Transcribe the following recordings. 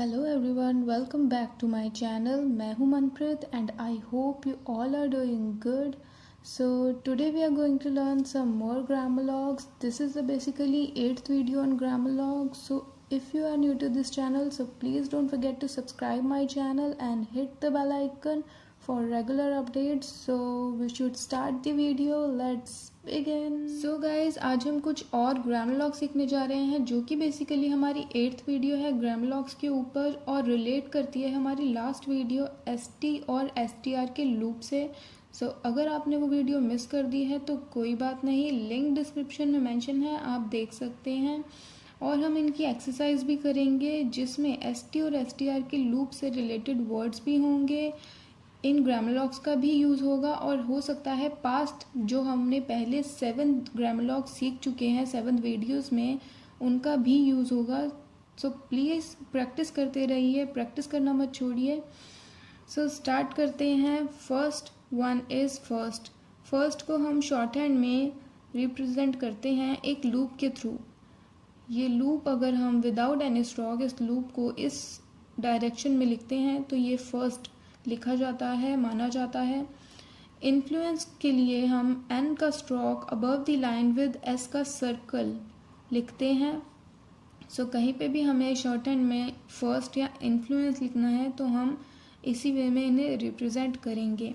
Hello everyone, welcome back to my channel. मैं हूँ Manpreet and I hope you all are doing good. So today we are going to learn some more Grammarlogs. This is the basically 8th video on Grammarlogs. So if you are new to this channel, so please don't forget to subscribe my channel and hit the bell icon for regular updates. So we should start the video. Let's begin. So guys, आज हम कुछ और grammar log सीखने जा रहे हैं जो कि बेसिकली हमारी 8th वीडियो है ग्रामर लॉग्स के ऊपर और रिलेट करती है हमारी लास्ट वीडियो एसटी और एसटीआर के लूप से. सो अगर आपने वो वीडियो मिस कर दी है तो कोई बात नहीं, लिंक डिस्क्रिप्शन में मेंशन है, आप देख सकते हैं. और हम इनकी एक्सरसाइज भी करेंगे जिसमें एसटी और एसटीआर के लूप से रिलेटेड वर्ड्स भी होंगे, इन ग्रामर लॉग्स का भी यूज़ होगा और हो सकता है पास्ट जो हमने पहले 7 ग्रामर लॉग सीख चुके हैं 7 वीडियोस में उनका भी यूज़ होगा. सो प्लीज़ प्रैक्टिस करते रहिए, प्रैक्टिस करना मत छोड़िए. सो स्टार्ट करते हैं. First one is first. First को हम शॉर्ट हैंड में रिप्रेजेंट करते हैं एक लूप के थ्रू. ये लूप अगर हम विदाउट एनी स्ट्रोक इस लूप को इस डायरेक्शन में लिखते हैं तो ये फर्स्ट लिखा जाता है, माना जाता है. इन्फ्लुएंस के लिए हम एन का stroke above the line with S का सर्कल लिखते हैं. सो कहीं पे भी हमें शॉर्ट हैंड में फर्स्ट या इन्फ्लुएंस लिखना है तो हम इसी वे में इन्हें रिप्रेजेंट करेंगे.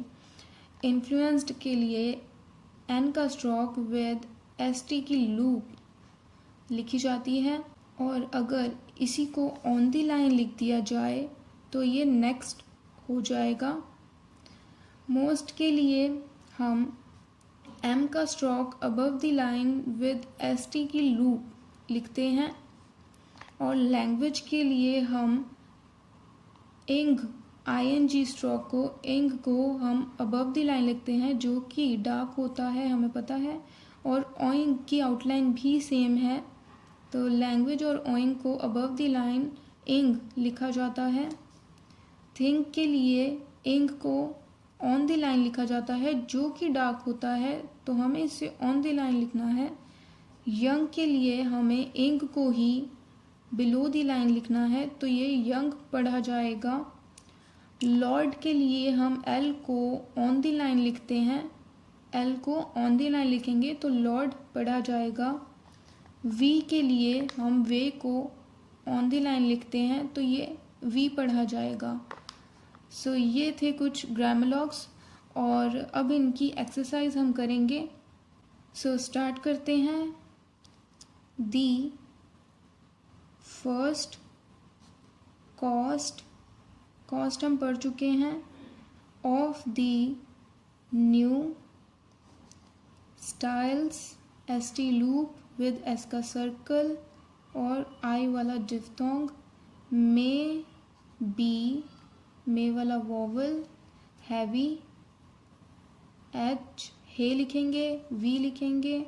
इन्फ्लुएंस्ड के लिए एन का स्ट्रोक विद एस टी की लूप लिखी जाती है और अगर इसी को ऑन द लाइन लिख दिया जाए तो ये नेक्स्ट हो जाएगा. मोस्ट के लिए हम एम का stroke above the line with S T की लूप लिखते हैं और लैंग्वेज के लिए हम इंग ING स्ट्रोक को इंग को हम अबव द लाइन लिखते हैं जो कि डार्क होता है, हमें पता है, और ओइंग की आउटलाइन भी सेम है. तो लैंग्वेज और ओइंग को अबव द लाइन इंग लिखा जाता है. थिंक के लिए इंक को ऑन द लाइन लिखा जाता है जो कि डार्क होता है तो हमें इसे ऑन द लाइन लिखना है. यंग के लिए हमें इंक को ही बिलो द लाइन लिखना है तो ये यंग पढ़ा जाएगा. लॉर्ड के लिए हम एल को ऑन द लाइन लिखते हैं, एल को ऑन द लाइन लिखेंगे तो लॉर्ड पढ़ा जाएगा. वी के लिए हम वे को ऑन द लाइन लिखते हैं तो ये वी पढ़ा जाएगा. सो ये थे कुछ ग्रामर लॉग्स और अब इनकी एक्सरसाइज हम करेंगे. सो स्टार्ट करते हैं. दी, फर्स्ट, कॉस्ट, कॉस्ट हम पढ़ चुके हैं. Of the, new, styles, ST loop with S का सर्कल और आई वाला डिफ्थोंग. मे, बी, मे वाला वॉवल, हैवी, एच हे लिखेंगे, वी लिखेंगे,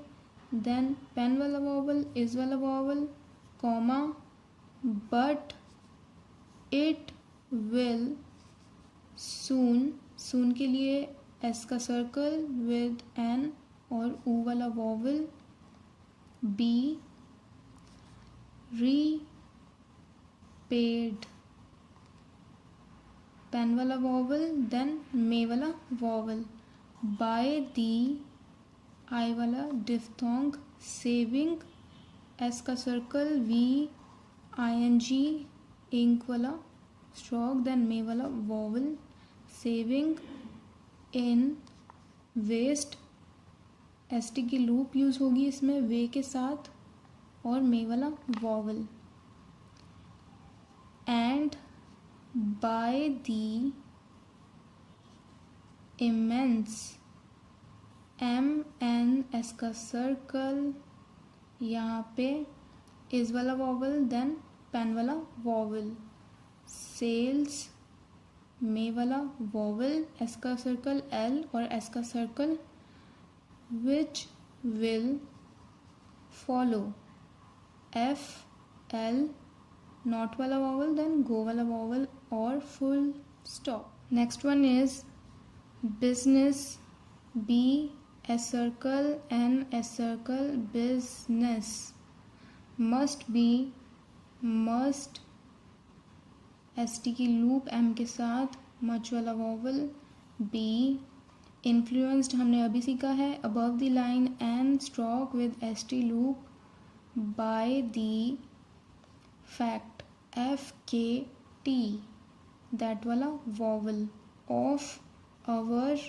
देन पेन वाला वॉवल, इज वाला vowel, comma, but, it, will, soon, soon के लिए एस का सर्कल विद एन और ऊ वाला वॉवल, बी, री, पेड, पेन वाला वॉवल, देन मे वाला वॉवल, बाय दी, आई वाला डिफ्थोंग, सेविंग, एस का सर्कल, वी, ING, इंक वाला स्ट्रोक, देन मे वाला वॉवल, सेविंग, इन, वेस्ट, ST की लूप यूज़ होगी इसमें वे के साथ और मे वाला vowel, and by the immense, MNS का सर्कल, यहाँ पे इज वाला वॉवल, देन पेन वाला वॉवल, सेल्स, मे वाला वॉवल, एस का सर्कल L और एस का circle, which will follow, FL, not वाला वॉवल, देन गो वाला वॉवल और full stop. Next one is business, B, S circle, N, S circle, business, must be, must, S T की loop M के साथ much वाला vowel. B influenced हमने अभी सीखा है, above the line N stroke with S T loop by the fact F K T, that वाला vowel of our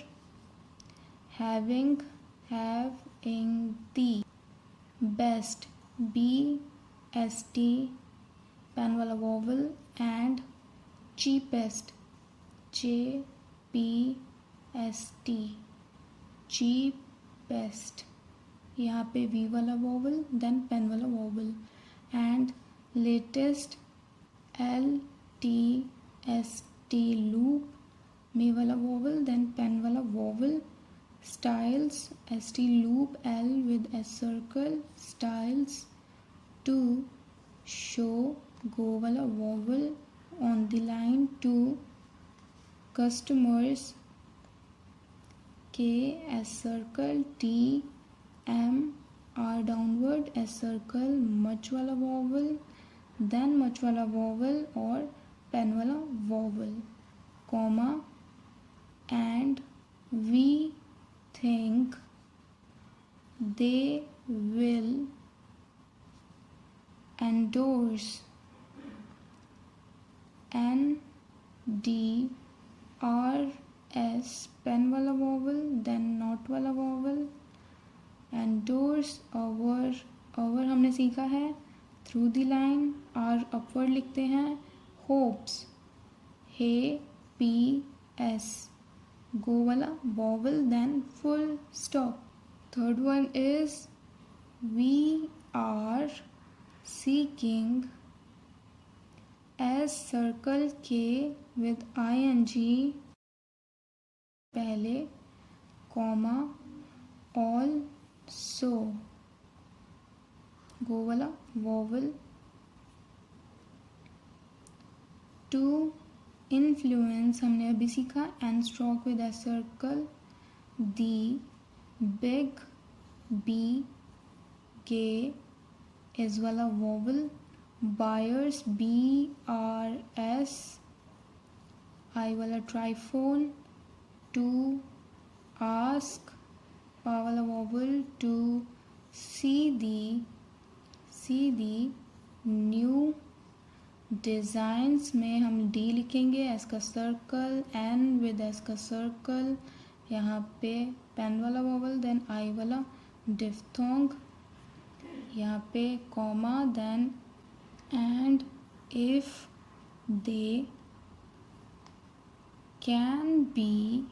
having the best B S T pen वाला vowel and cheapest J P S T cheapest, यहाँ पे we वाला vowel then pen वाला vowel and latest L T S T loop may वाला vowel then pen वाला vowel. Styles ST loop L with S circle styles to show go वाला vowel on the line to customers K S circle T M R downward S circle much वाला vowel then much वाला vowel और pen वाला vowel comma and we think they will endorse N D R S pen वाला vowel then not वाला vowel endorse our हमने सीखा है through the line R upward लिखते हैं hopes हे P S go वाला vowel then full stop। Third one is we are seeking S circle K with ing पहले comma also go वाला vowel to influence हमने अभी सीखा and stroke with a circle the big B के is वाला vowel buyers B R S I वाला triphone to ask पा वाला vowel to see the new designs में हम डी लिखेंगे एस का सर्कल एन विद एस का सर्कल यहाँ पे पेन वाला वॉवल देन आई वाला डिफ्थोंग यहाँ पे comma then and if they can be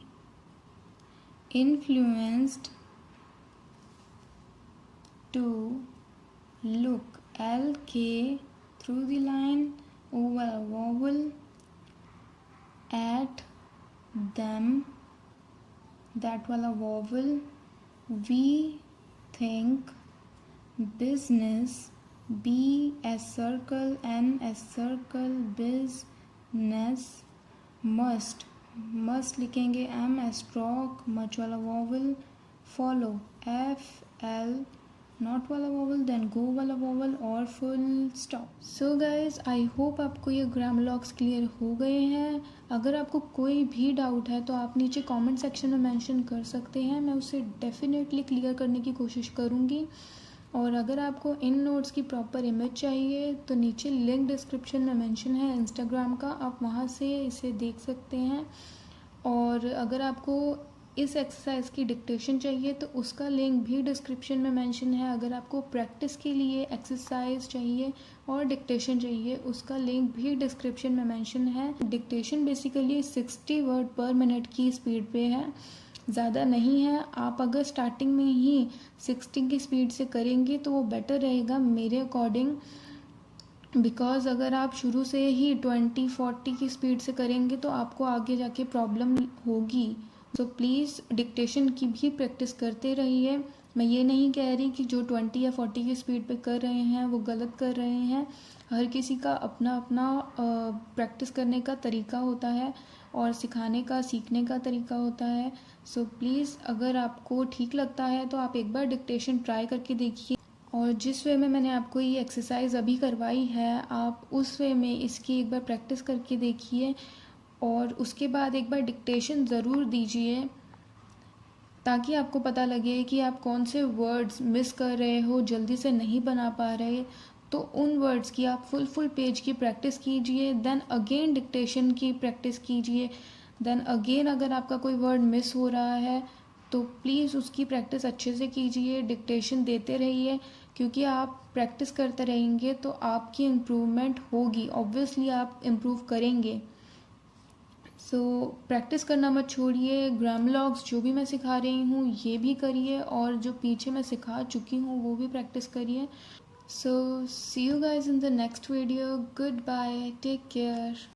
influenced to look L के through the line over a vowel at them that वाला vowel we think business B S circle N S circle business must लिखेंगे M S stroke much वाला vowel follow F L not वाला vowel then go वाला vowel और full stop. So guys I hope आपको ये grammar locks clear हो गए हैं। अगर आपको कोई भी डाउट है तो आप नीचे कमेंट सेक्शन में मेंशन कर सकते हैं, मैं उसे डेफिनेटली क्लियर करने की कोशिश करूँगी। और अगर आपको इन नोट्स की प्रॉपर इमेज चाहिए तो नीचे लिंक डिस्क्रिप्शन में मेंशन है इंस्टाग्राम का, आप वहाँ से इसे देख सकते हैं। और अगर आपको इस एक्सरसाइज की डिक्टेशन चाहिए तो उसका लिंक भी डिस्क्रिप्शन में मेंशन है। अगर आपको प्रैक्टिस के लिए एक्सरसाइज चाहिए और डिक्टेशन चाहिए उसका लिंक भी डिस्क्रिप्शन में मेंशन है। डिक्टेशन बेसिकली 60 वर्ड पर मिनट की स्पीड पे है, ज़्यादा नहीं है। आप अगर स्टार्टिंग में ही 60 की स्पीड से करेंगे तो वो बेटर रहेगा मेरे अकॉर्डिंग, बिकॉज़ अगर आप शुरू से ही 20-40 की स्पीड से करेंगे तो आपको आगे जाके प्रॉब्लम होगी। तो प्लीज़ डिक्टेशन की भी प्रैक्टिस करते रहिए। मैं ये नहीं कह रही कि जो 20 या 40 की स्पीड पे कर रहे हैं वो गलत कर रहे हैं। हर किसी का अपना अपना प्रैक्टिस करने का तरीका होता है और सिखाने का सीखने का तरीका होता है। सो प्लीज़ अगर आपको ठीक लगता है तो आप एक बार डिक्टेशन ट्राई करके देखिए। और जिस वे में मैंने आपको ये एक्सरसाइज अभी करवाई है, आप उस वे में इसकी एक बार प्रैक्टिस करके देखिए और उसके बाद एक बार डिक्टेशन ज़रूर दीजिए, ताकि आपको पता लगे कि आप कौन से वर्ड्स मिस कर रहे हो, जल्दी से नहीं बना पा रहे। तो उन वर्ड्स की आप फुल पेज की प्रैक्टिस कीजिए, देन अगेन डिक्टेशन की प्रैक्टिस कीजिए, देन अगेन अगर आपका कोई वर्ड मिस हो रहा है तो प्लीज़ उसकी प्रैक्टिस अच्छे से कीजिए, डिक्टेशन देते रहिए, क्योंकि आप प्रैक्टिस करते रहेंगे तो आपकी इम्प्रूवमेंट होगी, ऑब्वियसली आप इम्प्रूव करेंगे। सो प्रैक्टिस करना मत छोड़िए। ग्रामलॉग्स जो भी मैं सिखा रही हूँ ये भी करिए, और जो पीछे मैं सिखा चुकी हूँ वो भी प्रैक्टिस करिए। So see you guys in the next video. Good bye, take care.